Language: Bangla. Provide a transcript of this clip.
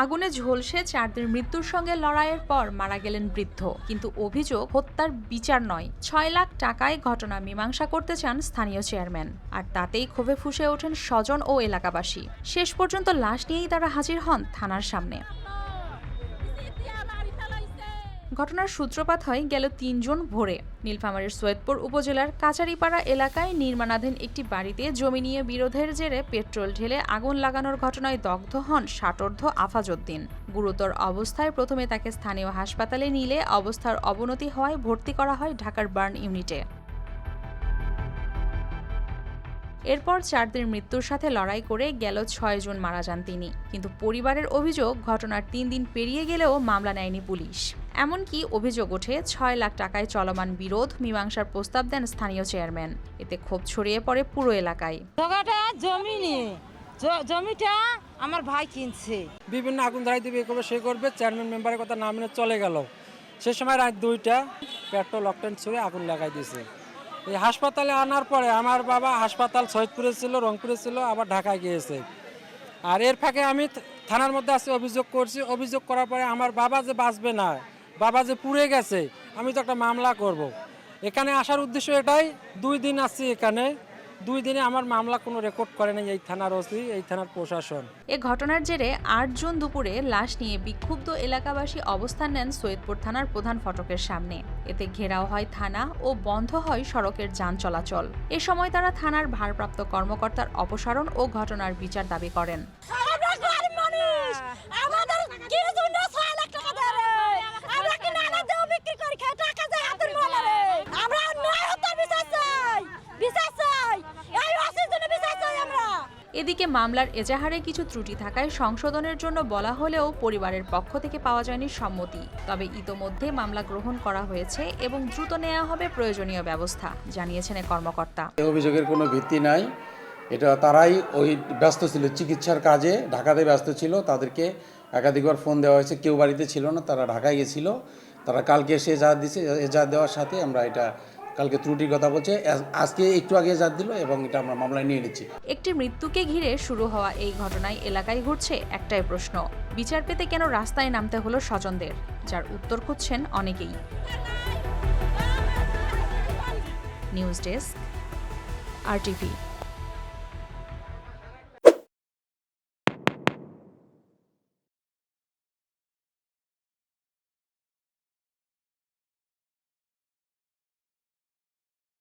আগুনে ঝলসে 4 দিন মৃত্যুর সঙ্গে লড়াইয়ের পর মারা গেলেন বৃদ্ধ, কিন্তু অভিযোগ হত্যার বিচার নয়। 6 লাখ টাকায় ঘটনা মীমাংসা করতে চান স্থানীয় চেয়ারম্যান, আর তাতেই ক্ষোভে ফুঁসে ওঠেন স্বজন ও এলাকাবাসী। শেষ পর্যন্ত লাশ নিয়েই তারা হাজির হন থানার সামনে। ঘটনার সূত্রপাত হয় গেল 3 জুন ভোরে। নীলফামারীর সৈয়দপুর উপজেলার কাচারিপাড়া এলাকায় নির্মাণাধীন একটি বাড়িতে জমি নিয়ে বিরোধের জেরে পেট্রোল ঢেলে আগুন লাগানোর ঘটনায় দগ্ধ হন ষাটোর্ধ্ব আফাজউদ্দিন। গুরুতর অবস্থায় প্রথমে তাকে স্থানীয় হাসপাতালে নিলে অবস্থার অবনতি হওয়ায় ভর্তি করা হয় ঢাকার বার্ন ইউনিটে। এরপর 4 দিন মৃত্যুর সাথে লড়াই করে গেল 6 জুন মারা যান তিনি। কিন্তু পরিবারের অভিযোগ, ঘটনার 3 দিন পেরিয়ে গেলেও মামলা নেয়নি পুলিশ। এমনকি অভিযোগ ওঠে 6 লাখ টাকায় চলমান বিরোধ মীমাংসার প্রস্তাব দেন স্থানীয় চেয়ারম্যান। এতে ক্ষোভ ছড়িয়ে পড়ে পুরো এলাকায়। জমি নিয়ে জমিটা আমার ভাই কিনছে, বিভিন্ন আগুন ধরাই দিবে, করবে সে করবে, চেয়ারম্যান মেম্বারের কথা না মেনে চলে গেল। সে সময় রাত 2টা পেট্রোল অকটেন ছুঁড়ে আগুন লাগাই দিয়েছে। এই হাসপাতালে আনার পরে আমার বাবা হাসপাতাল সৈয়দপুরে ছিল, রংপুরে ছিল, আবার ঢাকায় গিয়েছে। আর এর ফাঁকে আমি থানার মধ্যে আসে অভিযোগ করছি। অভিযোগ করার পরে আমার বাবা যে বাঁচবে না, বাবা যে পুড়ে গেছে, আমি তো একটা মামলা করব। এখানে আসার উদ্দেশ্য এটাই। 2 দিন আসছি এখানে, 2 দিনে আমার মামলা কোনো রেকর্ড করে নাই এই থানার ওসি, এই থানার প্রশাসন। এ ঘটনার জেরে 8 জুন দুপুরে লাশ নিয়ে বিক্ষুব্ধ এলাকাবাসী অবস্থান নেন সৈয়দপুর থানার প্রধান ফটকের সামনে। এতে ঘেরাও হয় থানা ও বন্ধ হয় সড়কের যান চলাচল। এ সময় তারা থানার ভারপ্রাপ্ত কর্মকর্তার অপসারণ ও ঘটনার বিচার দাবি করেন। এদিকে মামলার এজাহারে কিছু ত্রুটি থাকায় সংশোধনের জন্য বলা হলেও পরিবারের পক্ষ থেকে পাওয়া যায়নি সম্মতি। তবে ইতোমধ্যে মামলা গ্রহণ করা হয়েছে এবং দ্রুত নেওয়া হবে প্রয়োজনীয় ব্যবস্থা, জানিয়েছেন কর্মকর্তা। অভিযোগের কোনো ভিত্তি নাই। এটা তারাই ব্যস্ত ছিল চিকিৎসার কাজে, ঢাকাতে ব্যস্ত ছিল। তাদেরকে একাধিকবার ফোন দেওয়া হয়েছে, কেউ বাড়িতে ছিল না, তারা ঢাকায় গেছিল। তারা কালকে এসে এজাহার দিচ্ছে। এজাহার দেওয়ার সাথে আমরা এটা কালকে ত্রুটির কথা বলছে, আজকে একটু আগে এজাহার দিল এবং এটা আমরা মামলায় নিয়ে নিচ্ছি। একটি মৃত্যুকে ঘিরে শুরু হওয়া এই ঘটনায় এলাকায় ঘুরছে একটাই প্রশ্ন: বিচার পেতে কেন রাস্তায় নামতে হলো স্বজনদের, যার উত্তর খুঁজছেন অনেকেই। News desk, RTV।